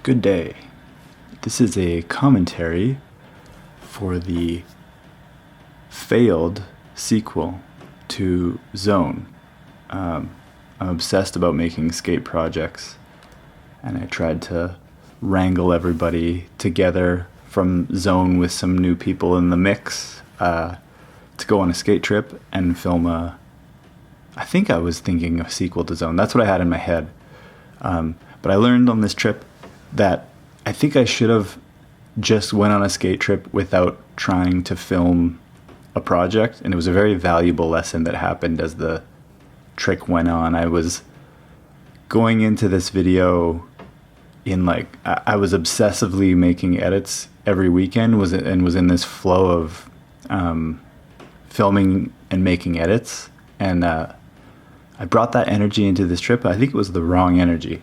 Good day. This is a commentary for the failed sequel to Zone. I'm obsessed about making skate projects, and I tried to wrangle everybody together from Zone with some new people in the mix to go on a skate trip and film I think I was thinking a sequel to Zone. That's what I had in my head. But I learned on this trip that I think I should have just went on a skate trip without trying to film a project. And it was a very valuable lesson that happened as the trick went on. I was going into this video in I was obsessively making edits every weekend was in this flow of filming and making edits. And I brought that energy into this trip. I think it was the wrong energy.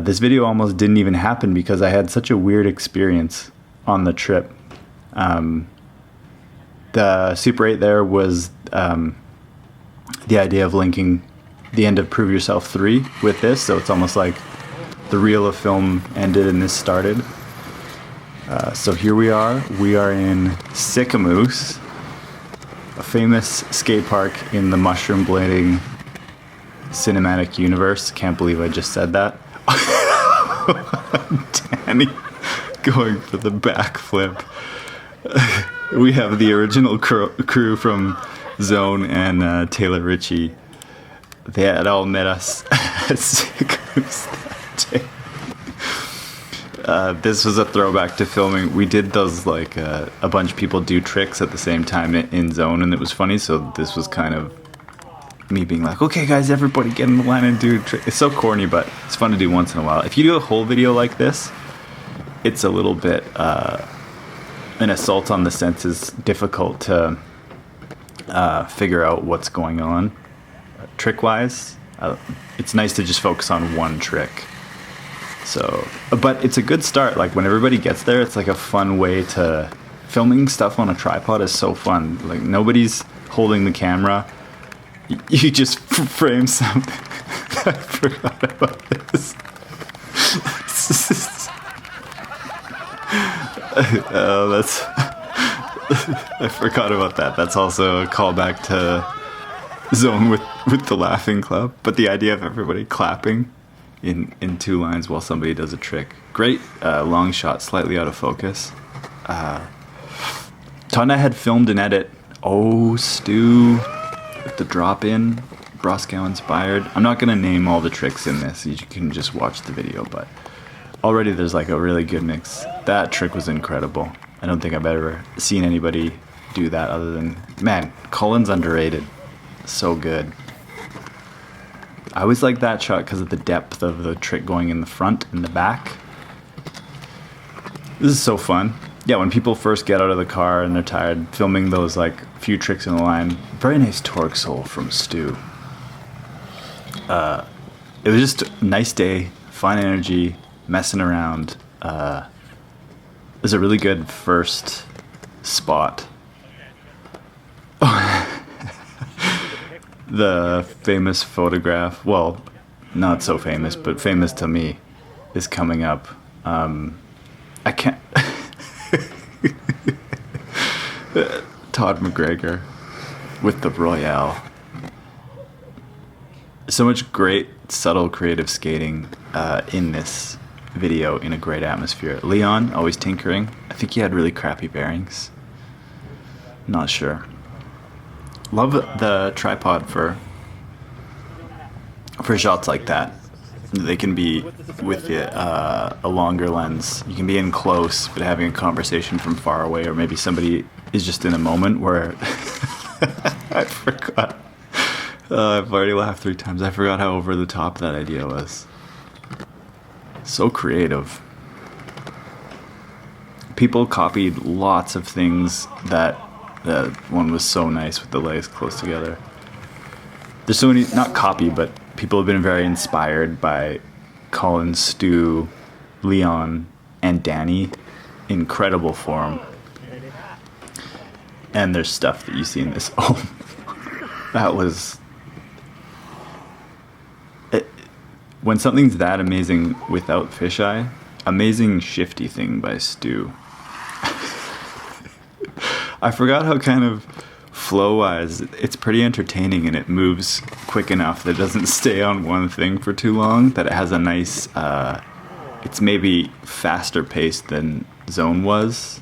This video almost didn't even happen because I had such a weird experience on the trip. The Super 8 there was the idea of linking the end of Prove Yourself 3 with this, so it's almost like the reel of film ended and this started. So here we are. We are in Sicamous, a famous skate park in the mushroom blading cinematic universe. Can't believe I just said that. Danny going for the backflip. We have the original crew from Zone and Taylor Ritchie. They had all met us at Sicamous that day. This was a throwback to filming. We did those a bunch of people do tricks at the same time in Zone, and it was funny. So this was kind of me being like, okay guys, everybody get in the line and do a trick. It's so corny, but it's fun to do once in a while. If you do a whole video like this, it's a little bit an assault on the senses, difficult to figure out what's going on trick wise. It's nice to just focus on one trick. So, but it's a good start. Like when everybody gets there, it's like a fun way to filming stuff on a tripod is so fun. Like nobody's holding the camera. You just frame something. I forgot about this. I forgot about that. That's also a callback to Zone with the laughing club. But the idea of everybody clapping in two lines while somebody does a trick. Great long shot, slightly out of focus. Tana had filmed an edit. Oh, Stu. The drop in, Broscow inspired. I'm not going to name all the tricks in this. You can just watch the video, but already there's a really good mix. That trick was incredible. I don't think I've ever seen anybody do that other than, man, Colin's underrated. So good. I always like that shot because of the depth of the trick going in the front and the back. This is so fun. Yeah, when people first get out of the car and they're tired, filming those few tricks in the line. Very nice torque sole from Stu. It was just a nice day, fun energy, messing around. It was a really good first spot. The famous photograph, well, not so famous, but famous to me, is coming up. I can't... Todd McGregor with the Royale. So much great, subtle, creative skating in this video in a great atmosphere. Leon, always tinkering. I think he had really crappy bearings. Not sure. Love the tripod for shots like that. They can be with a longer lens. You can be in close, but having a conversation from far away, or maybe somebody is just in a moment where I forgot. I've already laughed 3 times. I forgot how over the top that idea was. So creative. People copied lots of things that one was so nice with the legs close together. There's so many, not copy, but people have been very inspired by Colin, Stu, Leon, and Danny. Incredible form. And there's stuff that you see in this. Oh, that was... when something's that amazing without fisheye, Amazing Shifty thing by Stu. I forgot how kind of flow-wise, it's pretty entertaining and it moves quick enough that it doesn't stay on one thing for too long, that it has a nice, it's maybe faster paced than Zone was.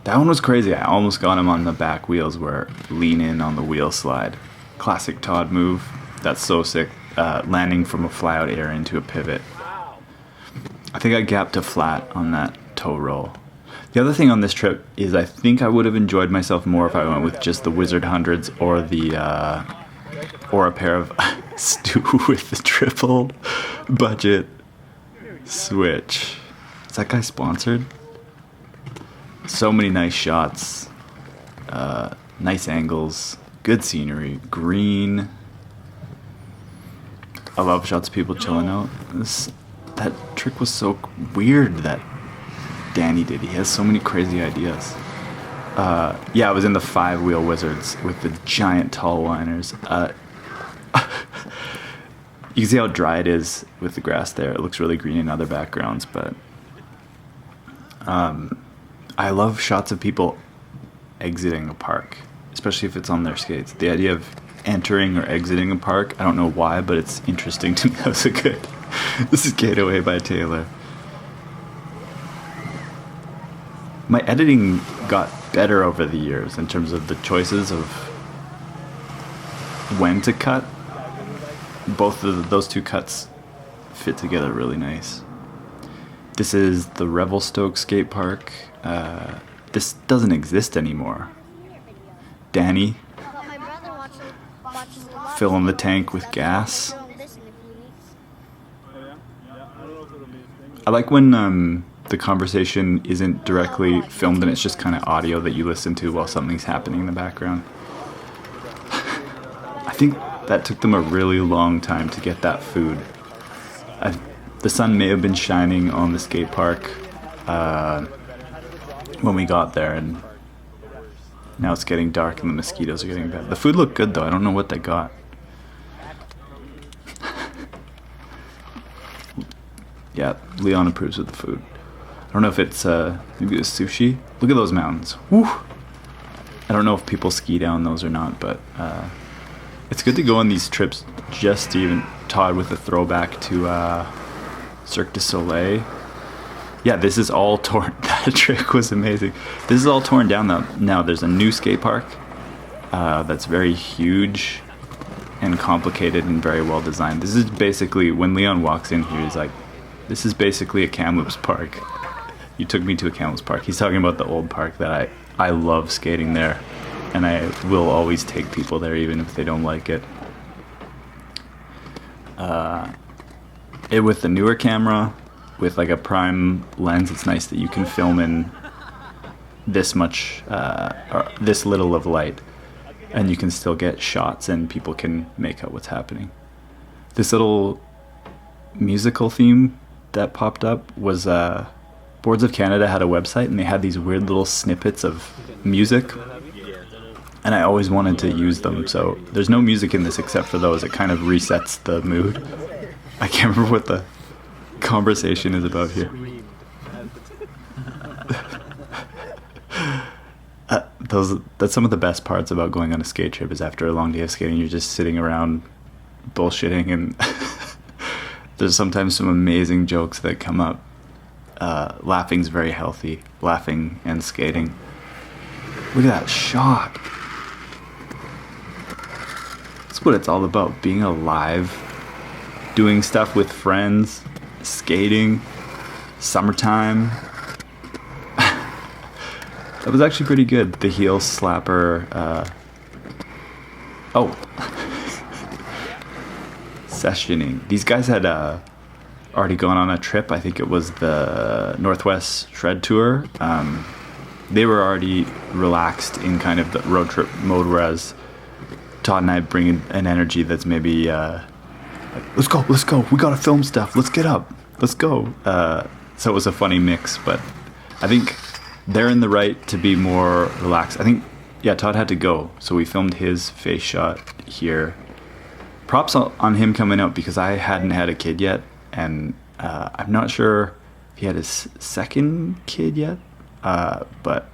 That one was crazy. I almost got him on the back wheels where lean in on the wheel slide. Classic Todd move. That's so sick. Landing from a fly-out air into a pivot. I think I gapped to flat on that toe roll. The other thing on this trip is I think I would have enjoyed myself more if I went with just the Wizard Hundreds or the or a pair of Stu with the triple budget switch. Is that guy sponsored? So many nice shots, nice angles, good scenery, green. I love shots of people chilling out. That trick was so weird that Danny did. He has so many crazy ideas. Yeah, I was in the 5-wheel Wizards with the giant tall liners. You can see how dry it is with the grass there. It looks really green in other backgrounds, but I love shots of people exiting a park, especially if it's on their skates. The idea of entering or exiting a park, I don't know why, but it's interesting to me. That was a good. This is Gateway by Taylor. My editing got better over the years in terms of the choices of when to cut. Both of those two cuts fit together really nice. This is the Revelstoke skate park. This doesn't exist anymore. Danny filling the tank with gas. I like when the conversation isn't directly filmed and it's just kind of audio that you listen to while something's happening in the background. I think that took them a really long time to get that food. The sun may have been shining on the skate park when we got there, and now it's getting dark and the mosquitoes are getting bad. The food looked good though. I don't know what they got. Yeah, Leon approves of the food. I don't know if it's maybe it was sushi. Look at those mountains. Woo! I don't know if people ski down those or not, but it's good to go on these trips. Just even Todd with a throwback to Cirque du Soleil. Yeah, this is all torn. That trick was amazing. This is all torn down now. There's a new skate park that's very huge and complicated and very well designed. This is basically, when Leon walks in here, he's like, this is basically a Kamloops park. You took me to a Kamloops park. He's talking about the old park that I love skating there, and I will always take people there even if they don't like it. With the newer camera, with like a prime lens, it's nice that you can film in this much, or this little of light, and you can still get shots and people can make out what's happening. This little musical theme that popped up was Boards of Canada had a website and they had these weird little snippets of music, and I always wanted to use them. So there's no music in this except for those. It kind of resets the mood. I can't remember what the conversation is about here. That's some of the best parts about going on a skate trip, is after a long day of skating, you're just sitting around bullshitting, and there's sometimes some amazing jokes that come up. Laughing's very healthy. Laughing and skating. Look at that shot. That's what it's all about. Being alive. Doing stuff with friends. Skating. Summertime. That was actually pretty good. The heel slapper. Sessioning. These guys had already gone on a trip. I think it was the Northwest Shred Tour. They were already relaxed in kind of the road trip mode, whereas Todd and I bring an energy that's maybe like, let's go, we gotta film stuff, let's get up, let's go. So it was a funny mix, but I think they're in the right to be more relaxed. I think, yeah, Todd had to go, so we filmed his face shot here. Props on him coming out, because I hadn't had a kid yet, and I'm not sure if he had his second kid yet. But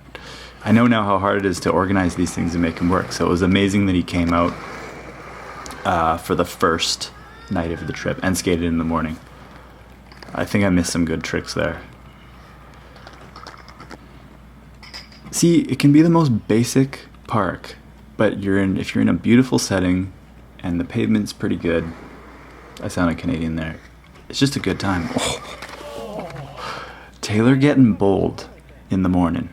I know now how hard it is to organize these things and make them work. So it was amazing that he came out for the first night of the trip and skated in the morning. I think I missed some good tricks there. See, it can be the most basic park, but if you're in a beautiful setting and the pavement's pretty good. I sounded Canadian there. It's just a good time. Oh. Taylor getting bold in the morning.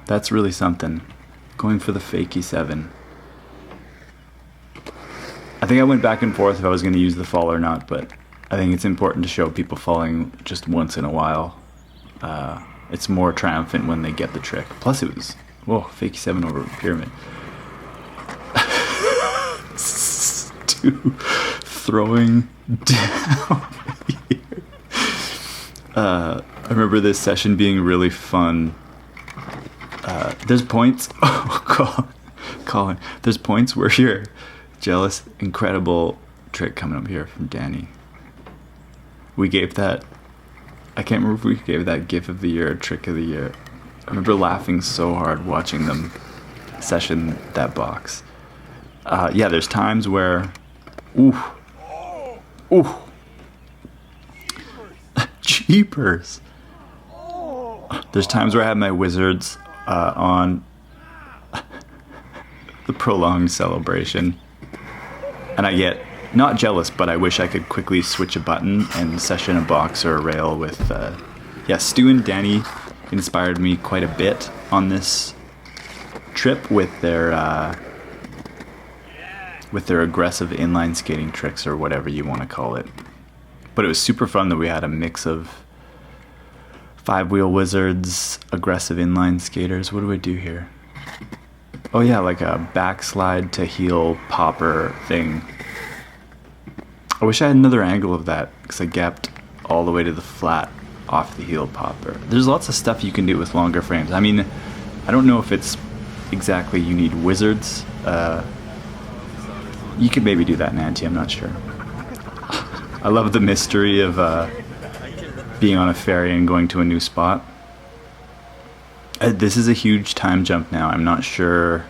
That's really something. Going for the fakie 7. I think I went back and forth if I was going to use the fall or not, but I think it's important to show people falling just once in a while. It's more triumphant when they get the trick. Plus it was, fakie 7 over a pyramid. Stu throwing down here. I remember this session being really fun. There's points. Oh, Colin. There's points where you're jealous. Incredible trick coming up here from Danny. We gave that. I can't remember if we gave that GIF of the year or trick of the year. I remember laughing so hard watching them session that box. Yeah, there's times where, ooh, jeepers. There's times where I have my wizards on the prolonged celebration, and I get not jealous, but I wish I could quickly switch a button and session a box or a rail with. Stu and Danny inspired me quite a bit on this trip with their aggressive inline skating tricks or whatever you want to call it. But it was super fun that we had a mix of 5-wheel wizards, aggressive inline skaters. What do I do here? Oh yeah, like a backslide to heel popper thing. I wish I had another angle of that because I gapped all the way to the flat off the heel popper. There's lots of stuff you can do with longer frames. I mean, I don't know if it's exactly you need wizards. You could maybe do that in Anti, I'm not sure. I love the mystery of being on a ferry and going to a new spot. This is a huge time jump now. I'm not sure.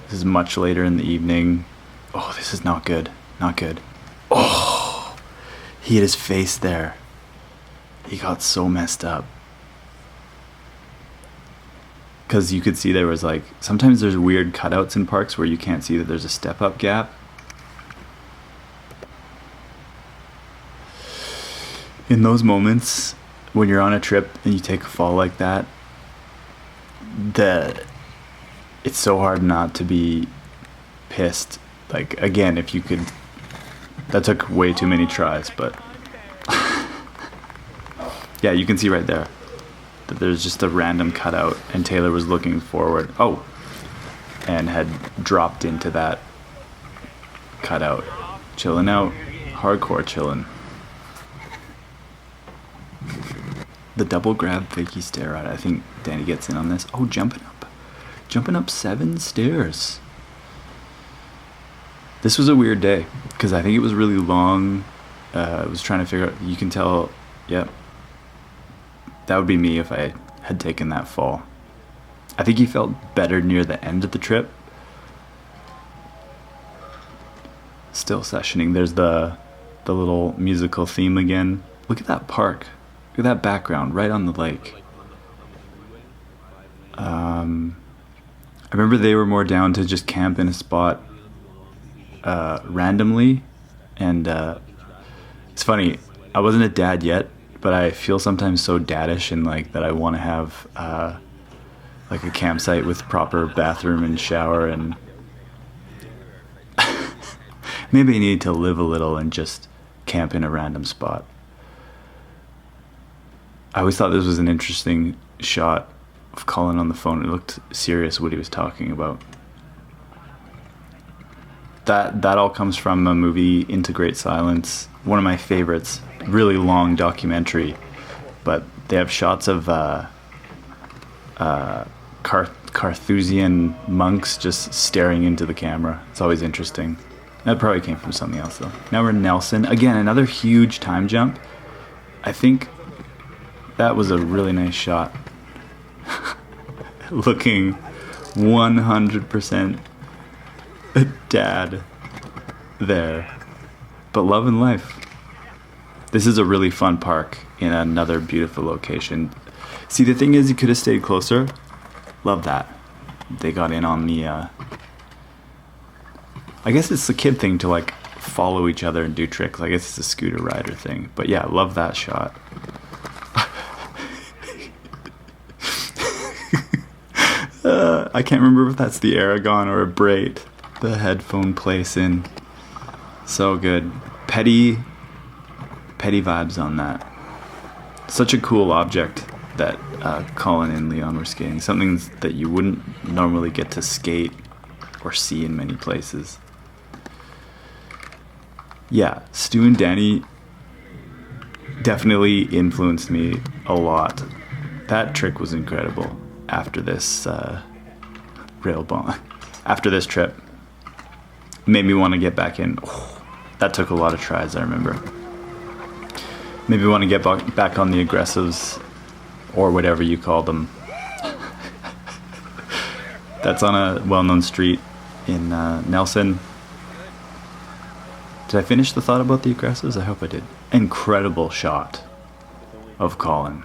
This is much later in the evening. Oh, this is not good. Not good. Oh, he hit his face there. He got so messed up. Because you could see there was like, sometimes there's weird cutouts in parks where you can't see that there's a step-up gap. In those moments, when you're on a trip and you take a fall like that, it's so hard not to be pissed. Like, again, if you could... That took way too many tries, but... Yeah, you can see right there that there's just a random cutout, and Taylor was looking forward. Oh! And had dropped into that cutout. Chilling out. Hardcore chilling. The double grab fakie stair out. I think Danny gets in on this. Oh, jumping up 7 stairs. This was a weird day because I think it was really long. I was trying to figure out. You can tell. Yep. That would be me if I had taken that fall. I think he felt better near the end of the trip. Still sessioning. There's the little musical theme again. Look at that park. Look at that background right on the lake. I remember they were more down to just camp in a spot randomly, and it's funny, I wasn't a dad yet, but I feel sometimes so daddish and like that I want to have like a campsite with proper bathroom and shower, and maybe I need to live a little and just camp in a random spot. I always thought this was an interesting shot of Colin on the phone. It looked serious what he was talking about. That all comes from a movie, Into Great Silence, one of my favorites. Really long documentary, but they have shots of Carthusian monks just staring into the camera. It's always interesting. That probably came from something else though. Now we're in Nelson. Again, another huge time jump. I think That was a really nice shot. Looking 100% dad there. But love and life. This is a really fun park in another beautiful location. See, the thing is, you could have stayed closer. Love that. They got in on the, I guess it's the kid thing to like follow each other and do tricks. I guess it's a scooter rider thing. But yeah, love that shot. I can't remember if that's the Aragon or a Brait. The headphone place in. So good. Petty vibes on that. Such a cool object that Colin and Leon were skating. Something that you wouldn't normally get to skate or see in many places. Yeah, Stu and Danny definitely influenced me a lot. That trick was incredible after this after this trip. Made me want to get back in. Oh, that took a lot of tries, I remember. Made me want to get back on the aggressives, or whatever you call them. That's on a well-known street in Nelson. Did I finish the thought about the aggressives? I hope I did. Incredible shot of Colin.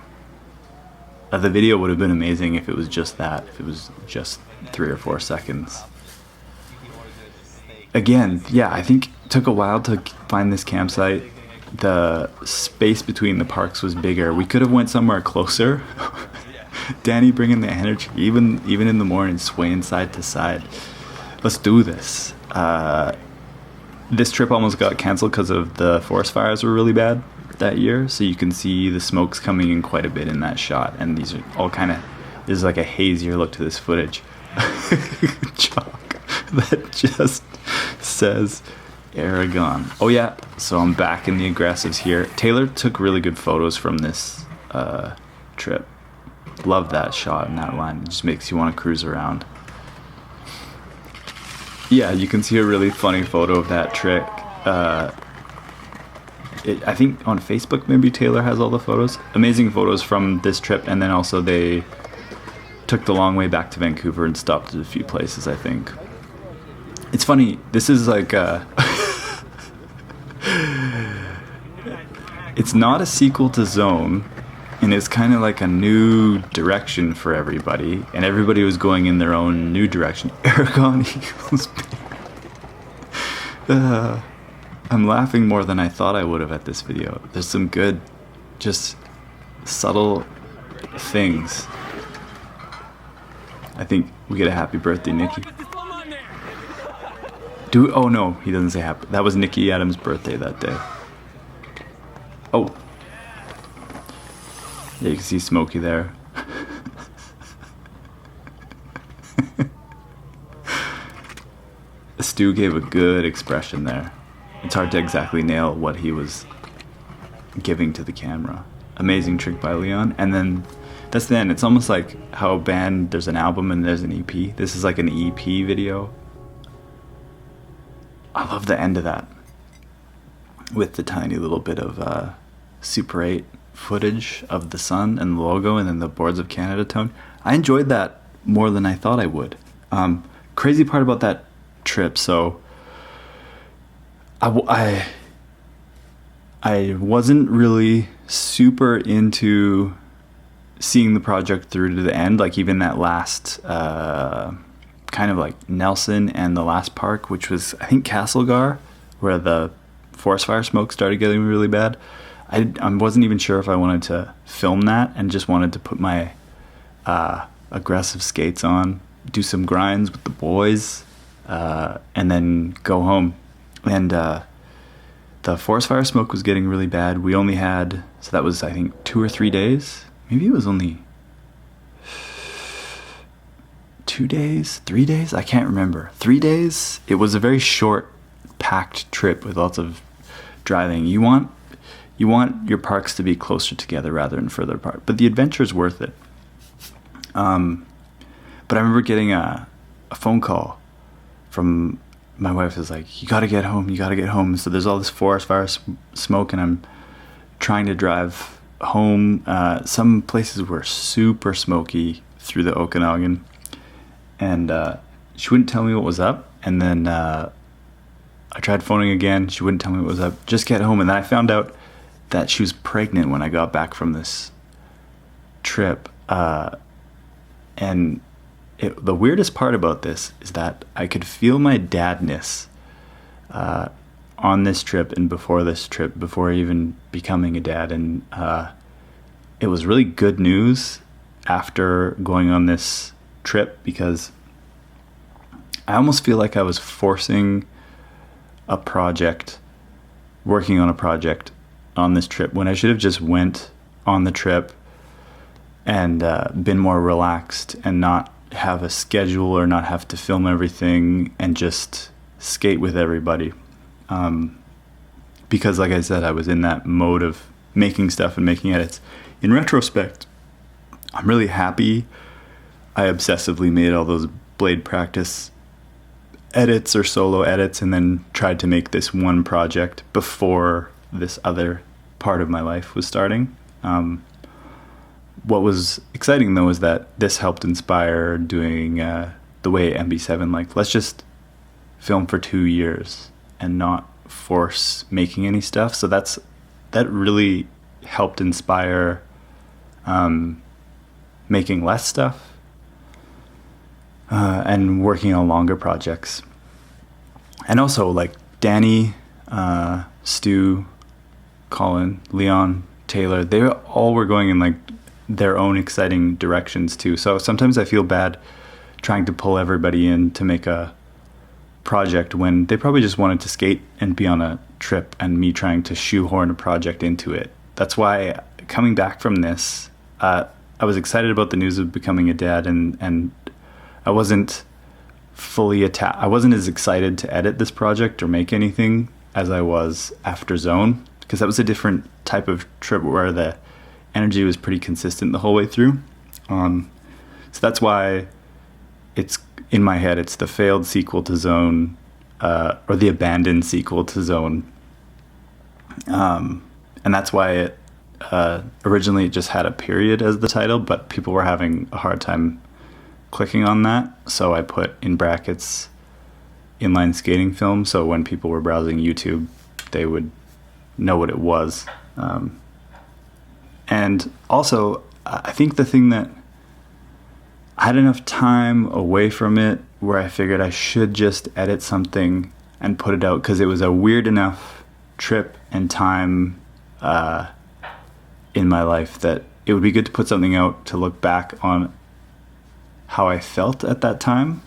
The video would have been amazing if it was just that, if it was just 3 or 4 seconds. Again, yeah, I think it took a while to find this campsite. The space between the parks was bigger. We could have went somewhere closer. Danny bringing the energy, even in the morning, swaying side to side. Let's do this. This trip almost got canceled because of the forest fires were really bad that year, so you can see the smokes coming in quite a bit in that shot, and these are all kind of, there's like a hazier look to this footage. Chalk that just says Aragon. Oh yeah, so I'm back in the aggressives here. Taylor took really good photos from this trip. Love that shot and that line. It just makes you want to cruise around. Yeah, you can see a really funny photo of that trick. I think on Facebook maybe Taylor has all the photos. Amazing photos from this trip, and then also they took the long way back to Vancouver and stopped at a few places, I think. It's funny, this is like it's not a sequel to Zone, and it's kind of like a new direction for everybody, and everybody was going in their own new direction. Aragon equals I'm laughing more than I thought I would have at this video. There's some good, just subtle things. I think we get a happy birthday, Nikki. Oh no, he doesn't say happy. That was Nikki Adams' birthday that day. Oh. Yeah, you can see Smokey there. Stu gave a good expression there. It's hard to exactly nail what he was giving to the camera. Amazing trick by Leon. And then that's the end. It's almost like how a band, there's an album and there's an EP. This is like an EP video. I love the end of that, with the tiny little bit of Super 8 footage of the sun and the logo, and then the Boards of Canada tone. I enjoyed that more than I thought I would. Crazy part about that trip, so I wasn't really super into seeing the project through to the end, like even that last kind of like Nelson and the last park, which was I think Castlegar, where the forest fire smoke started getting really bad. I wasn't even sure if I wanted to film that, and just wanted to put my aggressive skates on, do some grinds with the boys, and then go home. And the forest fire smoke was getting really bad. We only had, so that was I think 2 or 3 days. Maybe it was only 2 days, 3 days? I can't remember. 3 days? It was a very short, packed trip with lots of driving. You want your parks to be closer together rather than further apart. But the adventure's worth it. But I remember getting a phone call from my wife. Was like, you gotta get home. So there's all this forest fire smoke, and I'm trying to drive home. Some places were super smoky through the Okanagan, and she wouldn't tell me what was up. And then I tried phoning again. She wouldn't tell me what was up. Just get home. And then I found out that she was pregnant when I got back from this trip. And the weirdest part about this is that I could feel my dadness on this trip and before this trip, before even becoming a dad. And it was really good news after going on this trip, because I almost feel like I was forcing a project, working on a project on this trip, when I should have just went on the trip and been more relaxed and not have a schedule or not have to film everything and just skate with everybody. Because like I said, I was in that mode of making stuff and making edits. In retrospect, I'm really happy I obsessively made all those Blade practice edits or solo edits and then tried to make this one project before this other part of my life was starting. What was exciting though is that this helped inspire doing the way MB7, like, let's just film for 2 years and not force making any stuff. So that really helped inspire making less stuff and working on longer projects. And also, like, Danny, Stu, Colin, Leon, Taylor, they all were going in like their own exciting directions too. So sometimes I feel bad trying to pull everybody in to make a project when they probably just wanted to skate and be on a trip, and me trying to shoehorn a project into it. That's why coming back from this, I was excited about the news of becoming a dad, and I wasn't fully I wasn't as excited to edit this project or make anything as I was after Zone, because that was a different type of trip where the energy was pretty consistent the whole way through. So that's why it's in my head, it's the failed sequel to Zone, or the abandoned sequel to Zone. And that's why it originally it just had a period as the title, but people were having a hard time clicking on that. So I put in brackets inline skating film, so when people were browsing YouTube, they would know what it was. And also, I think the thing that I had enough time away from it where I figured I should just edit something and put it out, because it was a weird enough trip and time in my life that it would be good to put something out to look back on how I felt at that time.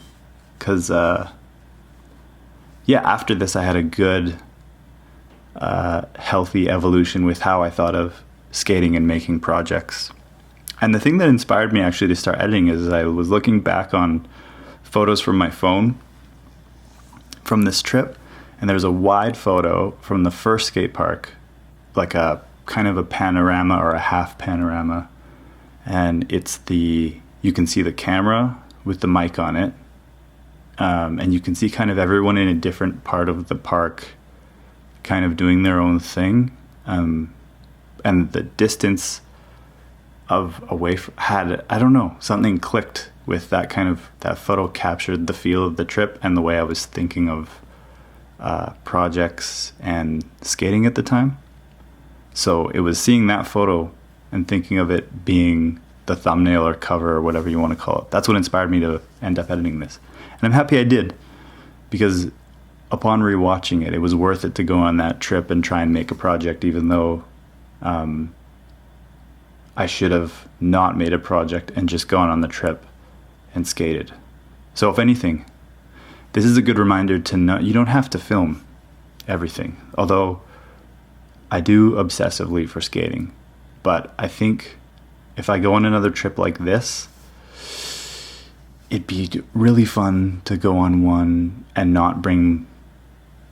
Because, after this I had a good, healthy evolution with how I thought of skating and making projects. And the thing that inspired me actually to start editing is I was looking back on photos from my phone from this trip, and there's a wide photo from the first skate park, like a kind of a panorama or a half panorama, and you can see the camera with the mic on it, and you can see kind of everyone in a different part of the park kind of doing their own thing, and the distance of away had, I don't know, something clicked with that photo captured the feel of the trip and the way I was thinking of projects and skating at the time. So it was seeing that photo and thinking of it being the thumbnail or cover or whatever you want to call it. That's what inspired me to end up editing this. And I'm happy I did, because upon rewatching it, it was worth it to go on that trip and try and make a project, even though I should have not made a project and just gone on the trip and skated. So if anything, this is a good reminder to know you don't have to film everything. Although I do obsessively for skating, but I think if I go on another trip like this, it'd be really fun to go on one and not bring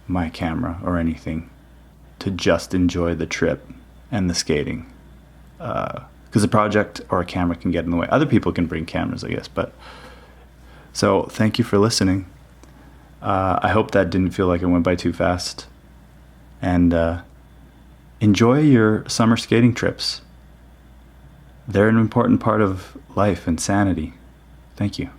my camera or anything, to just enjoy the trip and the skating. Because a project or a camera can get in the way. Other people can bring cameras, I guess. But so thank you for listening. I hope that didn't feel like it went by too fast. And enjoy your summer skating trips. they're an important part of life and sanity. Thank you.